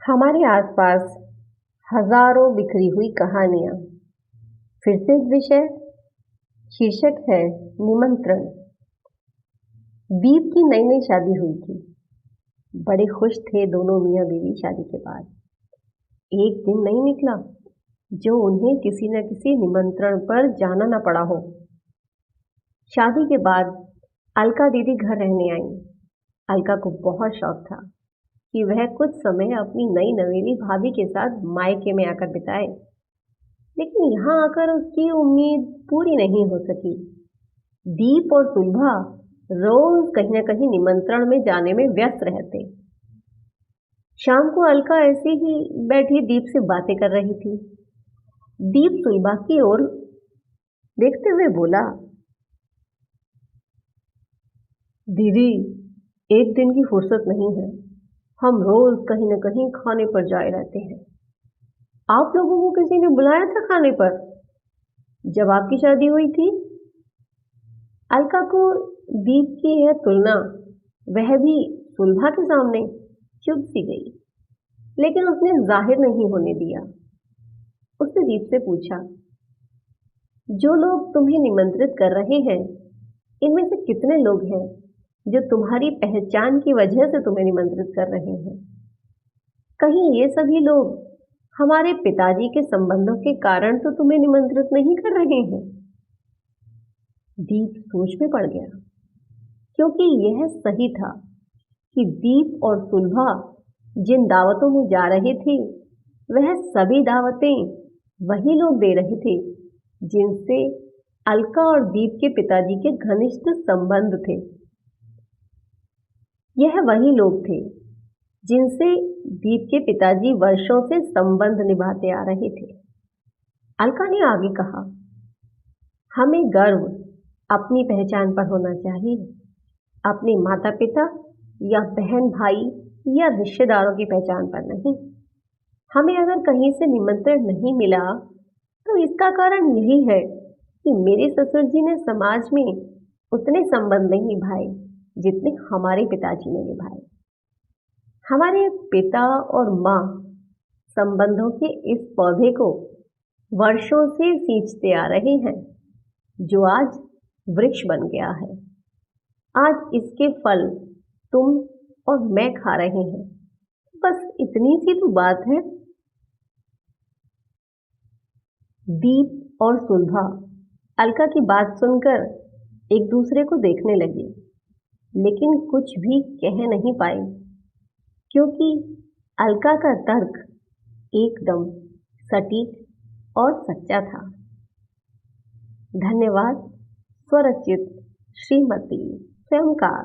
हमारे आसपास हजारों बिखरी हुई कहानियां। फिर से एक विषय, शीर्षक है निमंत्रण। दीप की नई नई शादी हुई थी। बड़े खुश थे दोनों मियां बीवी शादी के बाद। एक दिन नहीं निकला जो उन्हें किसी न किसी निमंत्रण पर जाना न पड़ा हो। शादी के बाद अलका दीदी घर रहने आई। अलका को बहुत शौक था कि वह कुछ समय अपनी नई नवेली भाभी के साथ मायके में आकर बिताए, लेकिन यहाँ आकर उसकी उम्मीद पूरी नहीं हो सकी। दीप और सुलभा रोज कहीं न कहीं निमंत्रण में जाने में व्यस्त रहते। शाम को अलका ऐसे ही बैठी दीप से बातें कर रही थी। दीप सुलभा की ओर देखते हुए बोला, दीदी, एक दिन की फुर्सत नहीं है। हम रोज कहीं न कहीं खाने पर जाए रहते हैं। आप लोगों को किसी ने बुलाया था खाने पर जब आपकी शादी हुई थी? अलका को दीप की यह तुलना, वह भी सुलभा के सामने, चुभ सी गई, लेकिन उसने जाहिर नहीं होने दिया। उसने दीप से पूछा, जो लोग तुम्हें निमंत्रित कर रहे हैं, इनमें से कितने लोग हैं जो तुम्हारी पहचान की वजह से तुम्हें निमंत्रित कर रहे हैं? कहीं ये सभी लोग हमारे पिताजी के संबंधों के कारण तो तुम्हें निमंत्रित नहीं कर रहे हैं? दीप सोच में पड़ गया, क्योंकि यह सही था कि दीप और सुलभा जिन दावतों में जा रहे थे, वह सभी दावतें वही लोग दे रहे थे जिनसे अलका और दीप के पिताजी के घनिष्ठ संबंध थे। यह वही लोग थे जिनसे दीप के पिताजी वर्षों से संबंध निभाते आ रहे थे। अलका ने आगे कहा, हमें गर्व अपनी पहचान पर होना चाहिए, अपने माता पिता या बहन भाई या रिश्तेदारों की पहचान पर नहीं। हमें अगर कहीं से निमंत्रण नहीं मिला तो इसका कारण यही है कि मेरे ससुर जी ने समाज में उतने संबंध नहीं निभाए जितने हमारे पिताजी ने निभाए। हमारे पिता और माँ संबंधों के इस पौधे को वर्षों से सींचते आ रहे हैं, जो आज वृक्ष बन गया है। आज इसके फल तुम और मैं खा रहे हैं। बस इतनी सी तो बात है। दीप और सुलभा अलका की बात सुनकर एक दूसरे को देखने लगे, लेकिन कुछ भी कह नहीं पाए, क्योंकि अलका का तर्क एकदम सटीक और सच्चा था। धन्यवाद। स्वरचित श्रीमती स्वयंकार।